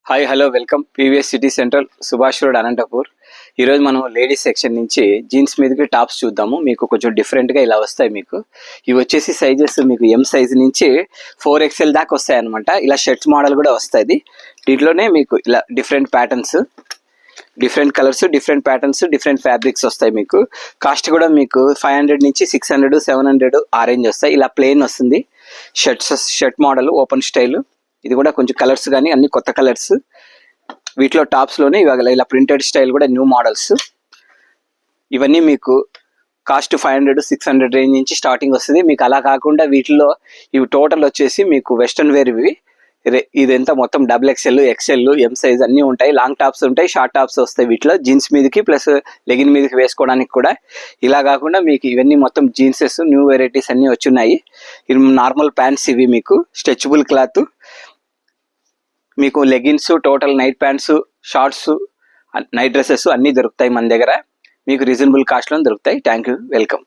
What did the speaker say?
Hi hello welcome PVS city central Subhash road Anantapur. ఈరోజు మనం ladies section నుంచి జీన్స్ మీదకి టాప్స్ చూద్దాము. మీకు కొంచెం డిఫరెంట్గా ఇలా వస్తాయి. మీకు ఇవి వచ్చేసి సైజెస్ మీకు ఎం సైజ్ నుంచి 4XL దాకా వస్తాయి అనమాట. ఇలా షర్ట్స్ మోడల్ కూడా వస్తుంది. దీంట్లోనే మీకు ఇలా different patterns, different colours, different patterns, different fabrics వస్తాయి. మీకు కాస్ట్ కూడా మీకు 500 నుంచి 600, 700 ఆ రేంజ్ వస్తాయి. ఇలా ప్లెయిన్ వస్తుంది షర్ట్ మోడల్ ఓపెన్ స్టైల్. ఇది కూడా కొంచెం కలర్స్ కానీ అన్ని కొత్త కలర్స్. వీటిలో టాప్స్లోనే ఇవాళ ఇలా ప్రింటెడ్ స్టైల్ కూడా న్యూ మోడల్స్. ఇవన్నీ మీకు కాస్ట్ 500, 600 రేంజ్ నుంచి స్టార్టింగ్ వస్తుంది. మీకు అలా కాకుండా వీటిలో ఇవి టోటల్ వచ్చేసి మీకు వెస్ట్రన్ వేర్ ఇవి. ఇదంతా మొత్తం XXL, XL, ఎం సైజ్ అన్నీ ఉంటాయి. లాంగ్ టాప్స్ ఉంటాయి, షార్ట్ టాప్స్ వస్తాయి. వీటిలో జీన్స్ మీదకి ప్లస్ లెగిన్ మీదకి వేసుకోవడానికి కూడా. ఇలా కాకుండా మీకు ఇవన్నీ మొత్తం జీన్సెస్ న్యూ వెరైటీస్ అన్నీ వచ్చున్నాయి. ఇవి నార్మల్ ప్యాంట్స్, ఇవి మీకు స్ట్రెచబుల్ క్లాత్. మీకు leggings, total night pants, shorts, night dresses అన్నీ దొరుకుతాయి మన దగ్గర. మీకు రీజనబుల్ కాస్ట్లో దొరుకుతాయి. Thank you, welcome.